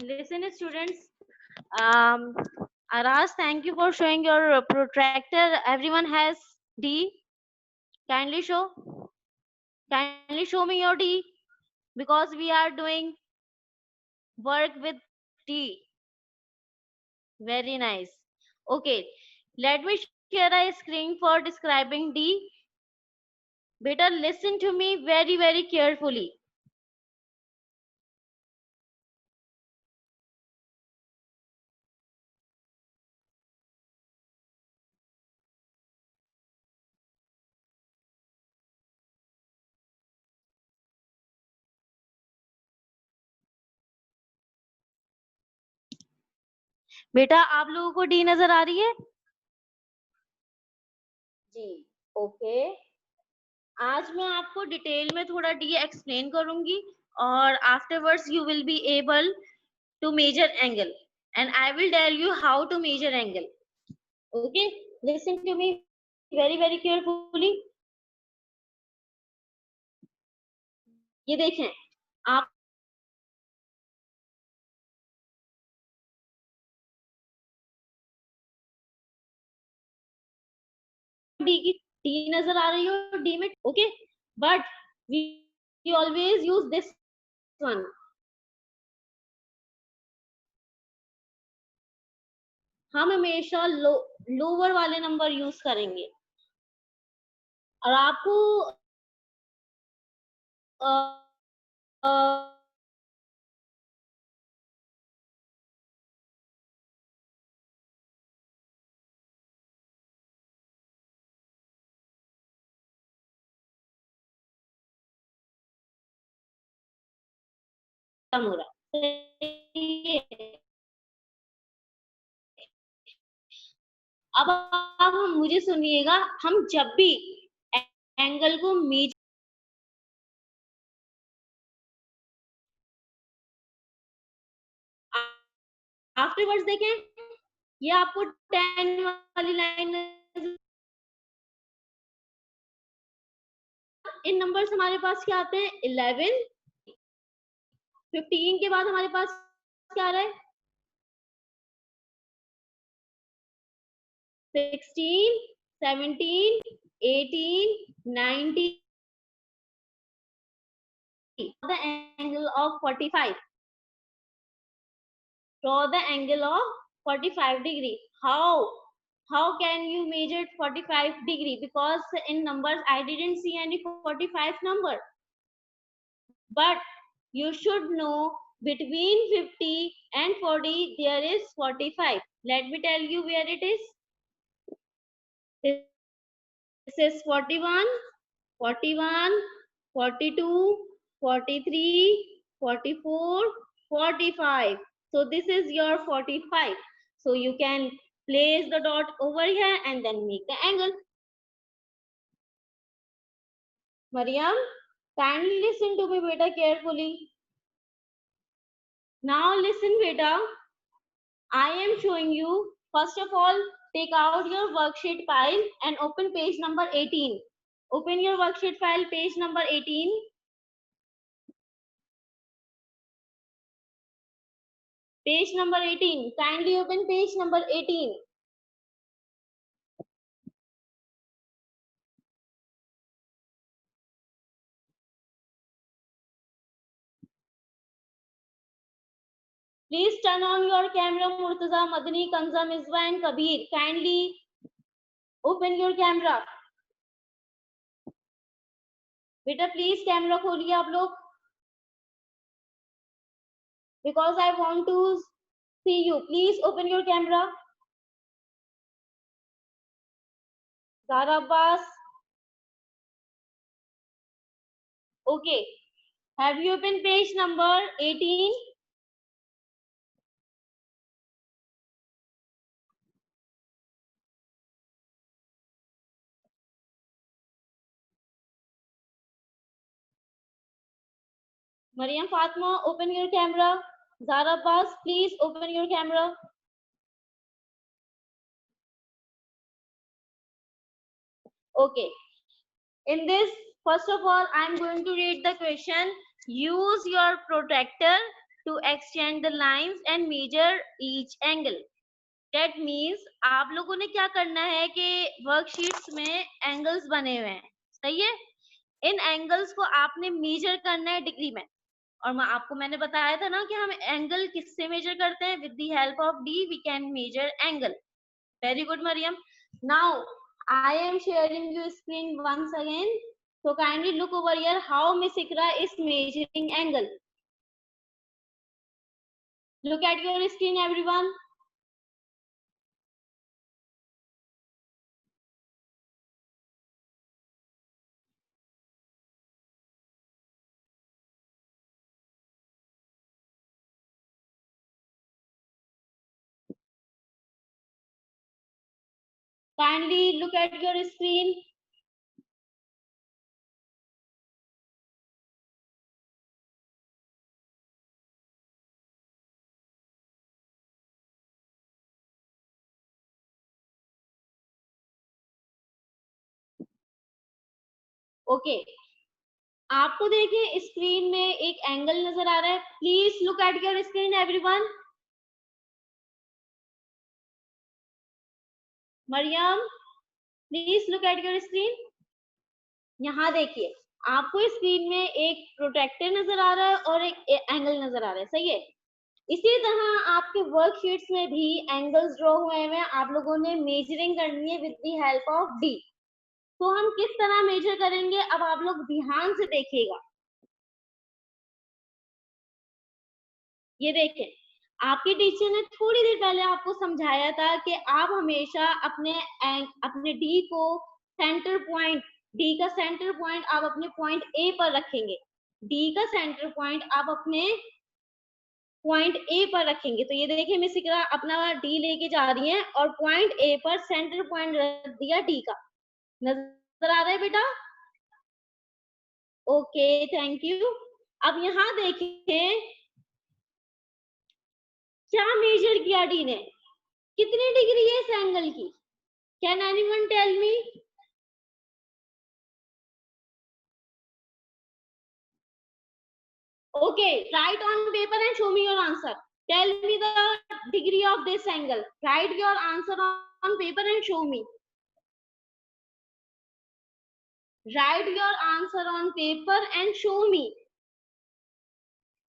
Listen, students. Um, Aras, thank you for showing your protractor. Everyone has D. Kindly show. Kindly show me your D because we are doing work with D. Very nice. Okay, let me share a screen for describing D. Better listen to me very, very carefully. बेटा आप लोगों को D नजर आ रही है जी okay आज मैं आपको डिटेल में थोड़ा डी एक्सप्लेन करूंगी और afterwards you will be able to measure angle and I will tell you how to measure angle okay listen to me very very carefully ये देखें आप डी की डी नजर आ रही हो डी में okay but we always use this one हम हमेशा लोअर वाले नंबर यूज करेंगे और आपको अ, अ, कम हो रहा है अब आप मुझे सुनिएगा हम जब भी एंगल को मेज आफ्टरवर्ड्स देखें ये आपको 10 वाली लाइन इन नंबर्स हमारे पास क्या आते हैं 11 15 के बाद हमारे पास क्या आ रहा है 16 17 18 19 the angle of 45 draw the angle of 45 degree how can you measure 45 degree because in numbers I didn't see any 45 number but you should know between 50 and 40 there is 45 let me tell you where it is this is 41 41 42 43 44 45 so this is your 45 so you can place the dot over here and then make the angle Mariam kindly listen to me beta carefully now listen beta I am showing you first of all take out your worksheet file and open page number 18 open your worksheet file page number 18 page number 18 kindly open page number 18 please turn on your camera Murtaza Madani Kanza Mizwa and Kabir kindly open your camera बेटा please camera खोलिए आप लोग because I want to see you please open your camera Zara Abbas okay have you opened page number 18 Mariam Fatma open your camera Zara Abbas please open your camera Okay. In this, first of all, I'm going to read the question. Use your protractor to extend the lines and measure each angle. That means आप लोगों ने क्या करना है कि worksheets में angles बने हुए हैं, सही है? इन एंगल्स को आपने मेजर करना है डिग्री में। और मैंने बताया था ना कि हम एंगल किससे मेजर करते हैं? With the help of D we can measure angle. Very good, Mariam. Now, I am sharing your screen once again. So kindly look over here how Miss Ikra is measuring angle. Look at your screen, everyone. Kindly look at your screen. Okay. आपको देखिए screen में एक angle नजर आ रहा है. Please look at your screen everyone. Mariam, please look at your screen. यहाँ देखिए, आपको स्क्रीन में एक प्रोटेक्टर नजर आ रहा है और एक एंगल नजर आ रहा है, सही है? इसी तरह आपके वर्कशीट्स में भी एंगल्स ड्रॉ हुए हैं. आप लोगों ने मेजरिंग करनी है with the help of D. तो हम किस तरह मेजर करेंगे, अब आप लोग ध्यान से देखिएगा. ये देखें, आपके टीचर ने थोड़ी देर पहले आपको समझाया था कि आप हमेशा अपने डी को सेंटर पॉइंट, डी का सेंटर पॉइंट आप अपने पॉइंट ए पर रखेंगे. डी का सेंटर पॉइंट आप अपने पॉइंट ए पर रखेंगे. तो ये देखिए मिस इकरा अपना डी लेके जा रही हैं और पॉइंट ए पर सेंटर पॉइंट रख दिया डी का. नजर आ रहा है बेटा? Okay, thank you. अब यहाँ देखिए क्या मेजर किया डी ने, कितनी डिग्री है इस एंगल की? Can anyone tell me? Okay, write on paper and show me your answer. Tell me the degree of this angle. Write your answer on paper and show me. Write your answer on paper and show me.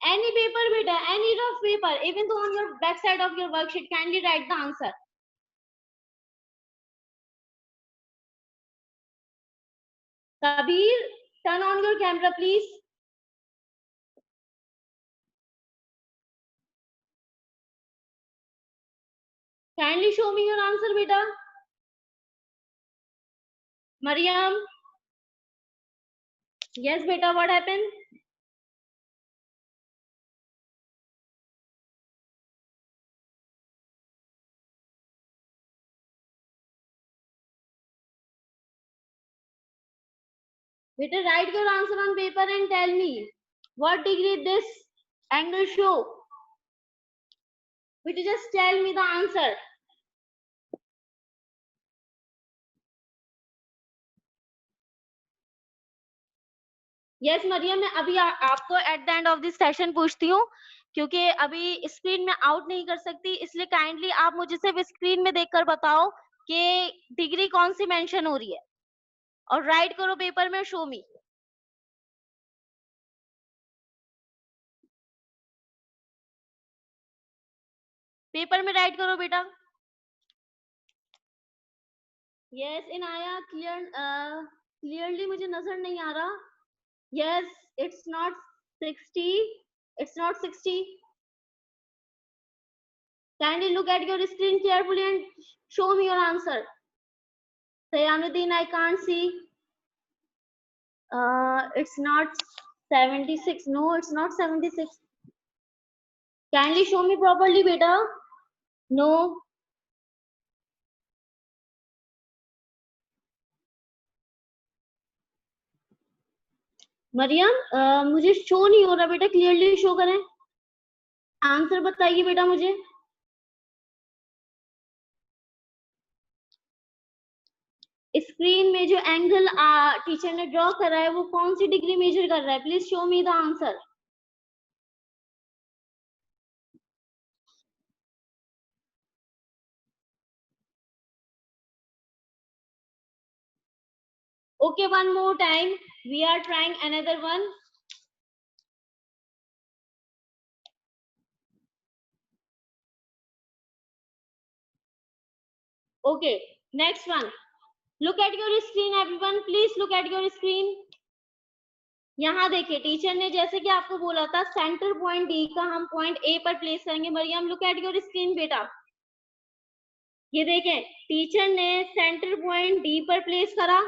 Any paper, beta, any rough paper, even though on your back side of your worksheet, kindly write the answer. Kabir, turn on your camera, please. Kindly show me your answer, beta. Mariam. Yes, beta, what happened? Beta, write your answer on paper and tell me what degree this angle show. Beta, just tell me the answer. Yes Mariam, मैं अभी आपको at the end of this session पूछती हूँ, क्योंकि अभी screen में out नहीं कर सकती, इसलिए काइंडली आप मुझे सिर्फ स्क्रीन में देखकर बताओ कि डिग्री कौन सी मेंशन हो रही है और राइट करो पेपर में, शो मी. पेपर में राइट करो बेटा. यस इनाया, क्लियरली मुझे नजर नहीं आ रहा. Yes, it's not 60, it's not 60. Kindly look at your screen carefully and show me your answer. Sayanuddin, I can't see. It's not 76. No, it's not 76. Kindly show me properly, beta. No. Mariam, मुझे show नहीं हो रहा बेटा, clearly show करें. Answer बताइए बेटा मुझे. Screen में जो एंगल टीचर ने ड्रॉ करा है वो कौन सी डिग्री मेजर कर रहा है? Please show me the answer. Okay, one more time. We are trying another one. Okay, next one. Look at your screen, everyone. Please look at your screen. यहाँ देखिए टीचर ने जैसे कि आपको बोला था सेंटर पॉइंट डी का हम पॉइंट ए पर प्लेस करेंगे। Mariam look at your screen बेटा। ये देखें टीचर ने सेंटर पॉइंट डी पर प्लेस करा।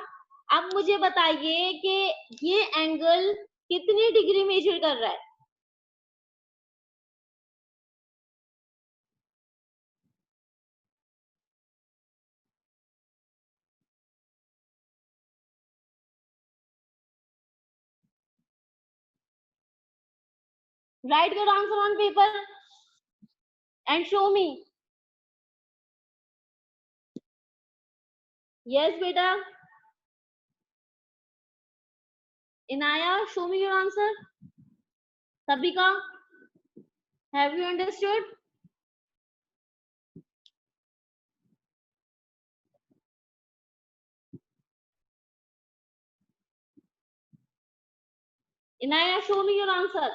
अब मुझे बताइए कि ये एंगल कितनी डिग्री मेजर कर रहा है? Write your answer on paper and show me. Yes beta. Inaya, show me your answer. Sabika, have you understood? Inaya, show me your answer.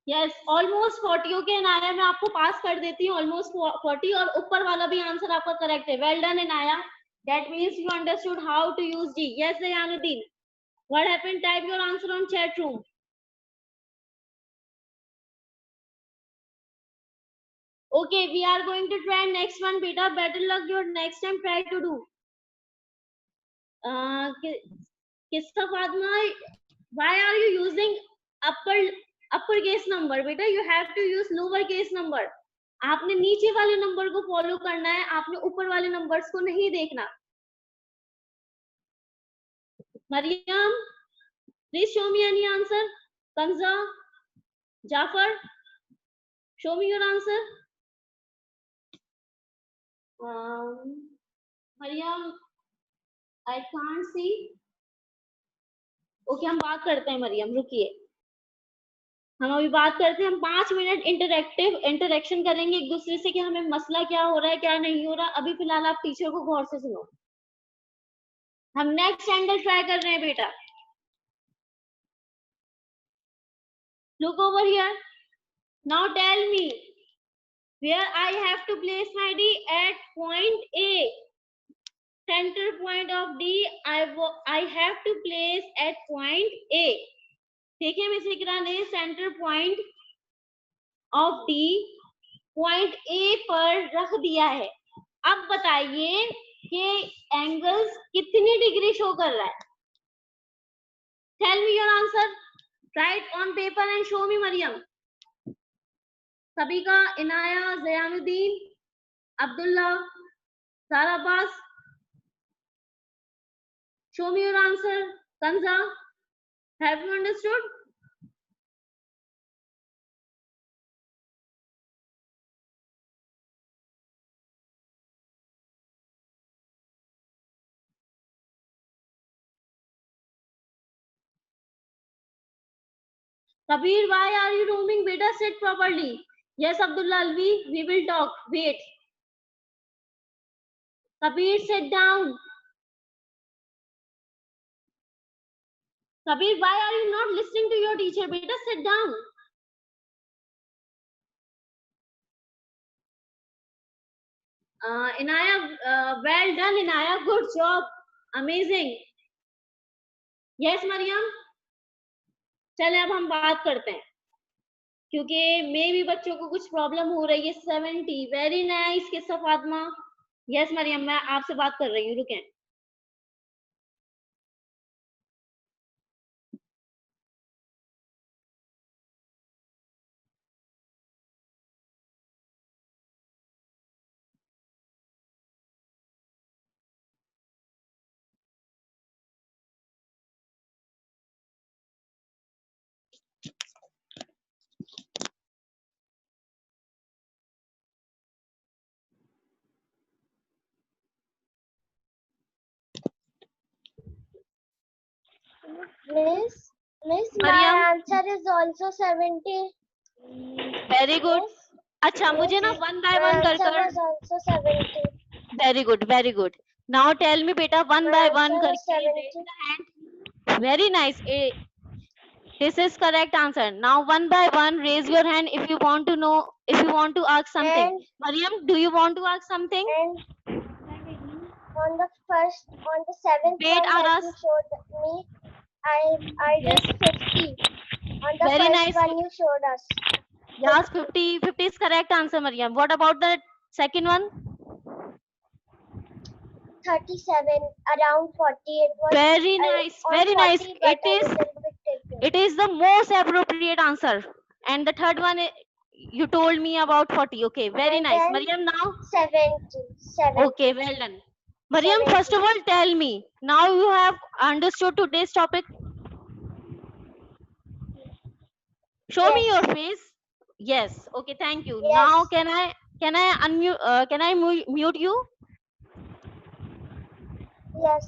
Yes, almost 40. Okay, Inaya, मैं आपको पास कर देती हूँ। Almost 40 और ऊपर वाला भी आंसर आपका करेक्ट है। Well done, Inaya. That means you understood how to use D. Yes, Zayanuddin. What happened? Type your answer on chat room. Okay, we are going to try next one, beta. Better luck your next time. Try to do. Kissa Fatma, why are you using upper case number? Beta, you have to use lower case number. आपने नीचे वाले number को follow करना है, आपने ऊपर वाले numbers को नहीं देखना। Mariam, please show me any answer. Kanza, Jafar, show me your answer. Mariam, I can't see. Okay, हम बात करते हैं मरियम, रुकिए। हम अभी बात करते हैं। हम 5 मिनट इंटरेक्शन करेंगे एक दूसरे से कि हमें मसला क्या हो रहा है, क्या नहीं हो रहा। अभी फिलहाल आप टीचर को गौर से सुनो। हम नेक्स्ट एंगल ट्राई कर रहे हैं बेटा। Look over here. Now tell me where I have to place my D at point A. Center point of D I have to place at point A. देखिए miss इकरा ने centre point of D point A पर रख दिया है। अब बताइए कि angles कितनी डिग्री शो कर रहा है? Tell me your answer. Write on paper and show me Mariam. Sabika, Inaya, Jayanuddin, Abdullah, Sara Abbas, show me your answer. Kanza, have you understood? Kabir, why are you roaming? Beta, sit properly. Yes, Abdullah Alvi, we will talk. Wait. Kabir, sit down. Kabir, why are you not listening to your teacher? Beta, sit down. Inaya, well done, Inaya. Good job. Amazing. Yes, Mariam. चले अब हम बात करते हैं क्योंकि मे भी बच्चों को कुछ प्रॉब्लम हो रही है। 70 वेरी नाइस किस्सा फातिमा। यस मरियम, मैं आपसे बात कर रही हूँ, रुकें। Miss, my Mariam, answer is also 70. very good. Yes, अच्छा मुझे ना miss, one by my one answer कर was also 70. very good, very good. Now tell me बेटा one My by one answer was करके raise 70. the hand. Very nice. This is correct answer. Now one by one raise your hand if you want to know, if you want to ask something. And Mariam, do you want to ask something? on the seventh Wait, one that Aras. you showed me, I Yes, did 50. On the very first nice. one you showed us. Yes, 50 is correct answer, Mariam. What about the second one? 37, around 40. It was Very nice, on very nice. 40, but a little bit taken. It is the most appropriate answer. And the third one, you told me about 40. Okay, very And nice. then Mariam, now. 70. Okay, well done. Mariam, 70. first of all, tell me. Now you have understood today's topic. Show me Yes, your face. Yes. Okay, thank you. Now yes, can I unmute? Can I mute you? yes.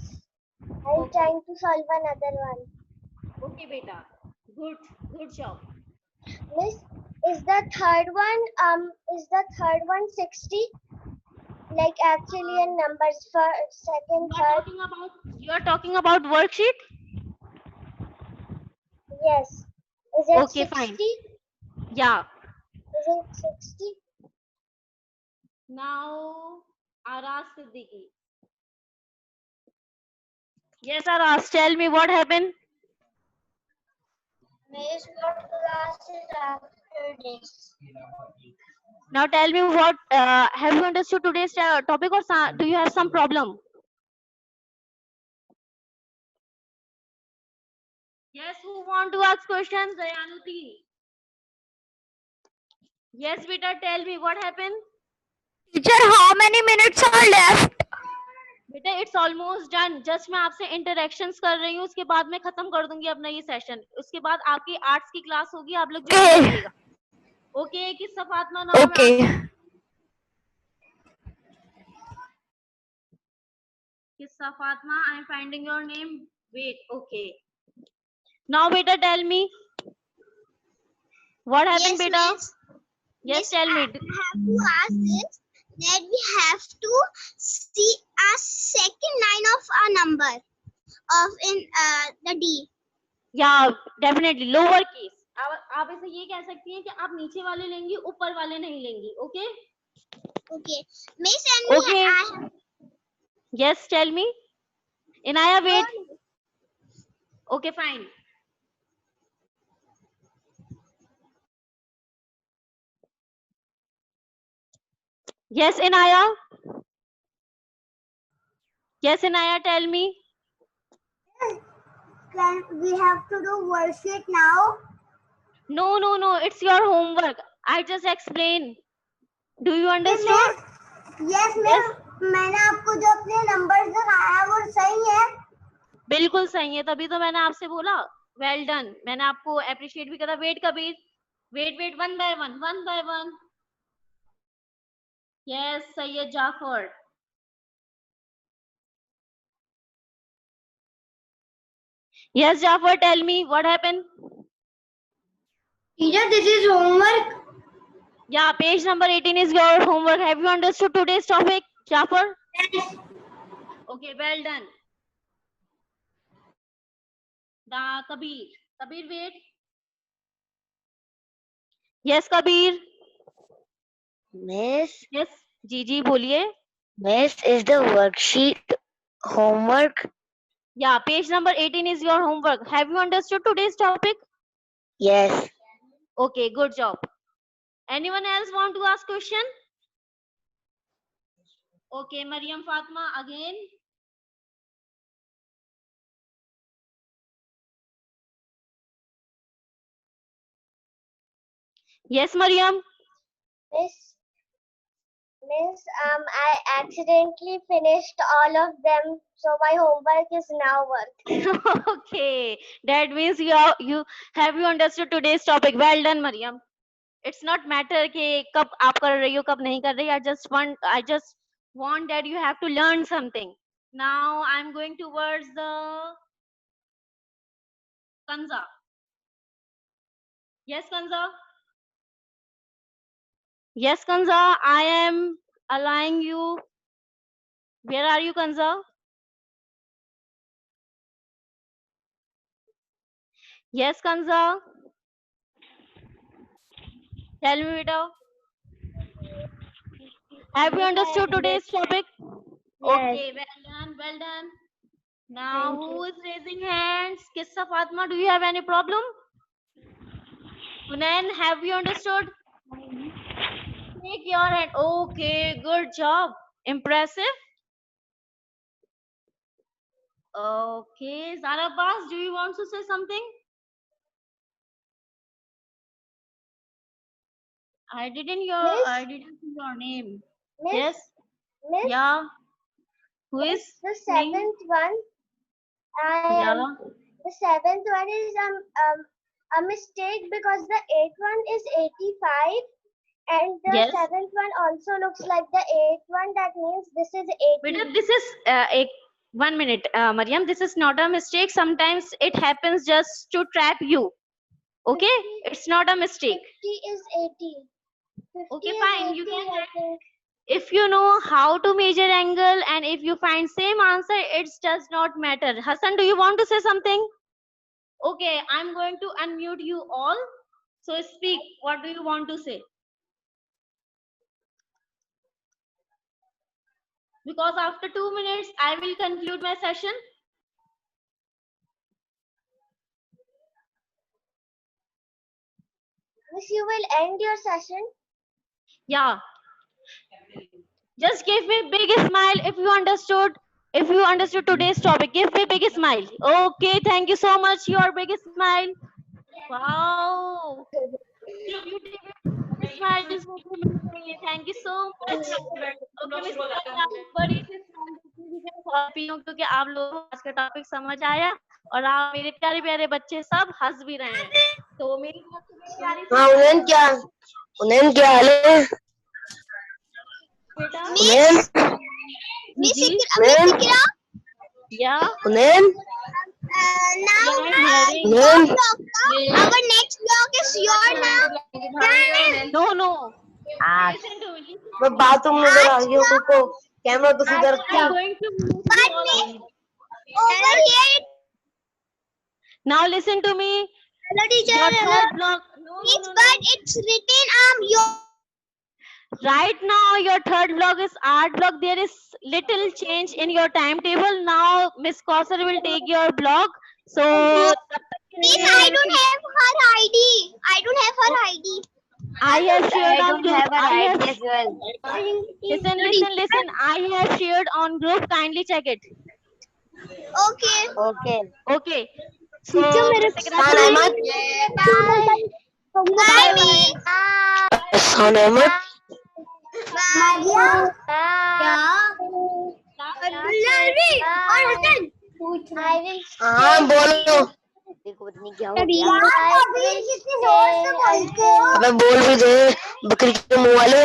I'm Okay. trying to solve another one. Okay, beta. Good. Good job. Miss, is the third one 60? Like actually in numbers for second, third? You are talking about worksheet. Yes. Is it Okay, 60? fine. Yeah. Is it 60? Now, Aras Siddiqui. Yes, Aras. Tell me what happened. Miss, what class is after this? Now tell me what have you understood today's topic, or do you have some problem? Yes, who want to ask questions? Dayanuti. Yes, beta, tell me what happened. Teacher, how many minutes are left? बेटा it's almost done. Just मैं आपसे interactions कर रही हूँ, उसके बाद मैं खत्म कर दूंगी अपना ये सेशन. उसके बाद आपकी आर्ट्स की क्लास होगी, आप लोग ज्वाइन Okay. करिएगा. ओके, किस फातिमा नाम है? Okay. Kissa Fatma, I am finding your name. Wait, okay. Now, beta, tell me what happened, Yes, beta. miss. Yes, Miss, tell me. I have to ask this that we have to see a second line of a number of in the D. Yeah, definitely lower case. आप ऐसे ये कह सकती हैं कि आप नीचे वाले लेंगी, ऊपर वाले नहीं लेंगी. Okay? Okay. Miss, and Okay. I have Yes, tell me. Inaya, wait. Okay, fine. Yes, Inaya. Yes, Inaya, tell me. Can we have to do worksheet now? No, no, no. It's your homework. I just explain. Do you understood? Yes, Yes. मैंने आपको जो अपने numbers दिखाया वो सही है. बिल्कुल सही है, तभी तो मैंने आपसे बोला वेल डन. मैंने आपको अप्रिशिएट भी करा. Wait Kabir, wait one by one. Yes, Syed Jafar. Yes, Jafar, tell me what happened. Teacher, this is homework. Yeah, page number 18 is your homework. Have you understood today's topic, Jafar? Yes. Okay, well done. Kabir, wait. Yes, Kabir. Miss, Yes, जी बोलिए. Miss, is the worksheet homework? Yeah, page number 18 is your homework. Have you understood today's topic? Yes. Okay, good job. Anyone else want to ask question? Okay, Mariam Fatma again. Yes, Mariam. Miss, I accidentally finished all of them, so my homework is now work. Okay, that means you have you understood today's topic. Well done, Mariam. It's not matter कि कब आप कर रही हो कब नहीं कर रही. I just want that you have to learn something. Now I'm going towards the Kanza. Yes, Kanza. Yes, Kanza. I am allowing you. Where are you, Kanza? Yes, Kanza. Tell me, beta. Have you understood today's topic? Okay, well done, well done. Now, who is raising hands? Kissa Fatma, do you have any problem? Hunain, have you understood? Take your hand. Okay, good job. Impressive. Okay, Zara Abbas, do you want to say something? I didn't see your name. Yes. Miss, Yeah. Who is? the saying? seventh one, Yeah. the seventh one is a mistake because the eighth one is 85 and the Yes. seventh one also looks like the eighth one. That means this is 80. Beta, this is a 1 minute, Mariam. This is not a mistake. Sometimes it happens just to trap you. Okay, it's not a mistake. 50 is 80. 50 Okay, is fine. 80, You can I think. if you know how to measure angle and if you find same answer, it does not matter. Hassan, do you want to say something? Okay, I'm going to unmute you all. So speak. What do you want to say? Because after 2 minutes, I will conclude my session. Miss, you will end your session. Yeah. Just give me big smile if you understood. If you understood today's topic, give me big smile. Okay, thank you so much. Your big smile. Wow. Beautiful smiles would be missing. Thank you so much. Okay, Miss Kanya, आप बड़ी सी smile देती हुई मैं बहुत happy हूँ क्योंकि आप लोगों को आज का टॉपिक समझ आया और आप मेरे प्यारे प्यारे बच्चे सब हंस भी रहे हैं तो मेरी तरफ से प्यारी सी हाँ उन्हें क्या हाल है बेटा Miss जी Ikra, या उन्हें now Yeah, I'm hearing. उन्हें our next block is your now. No. आज Listen to me. मैं बाथरूम में उधर आ गया हूँ को कैमरा तो सीधा I'm रखो going to mute But you all Miss, out. over here, Now listen to me. hello teacher. Your Hello. third block. Miss, but it's written your. Right now, your third block is art block. There is little change in your timetable. Now, Miss Kausar will take your block. So, Miss, I don't have her ID. I don't have her ID. I have shared on group. as well. Listen. I have shared on group. Kindly check it. Okay. Okay. So, Hassan Ahmad. Bye, Miss. Hassan Ahmad. Bye. हाँ बोलो देखो पता नहीं क्या हो गया अबे बोल भी दे बकरी के मुंह वाले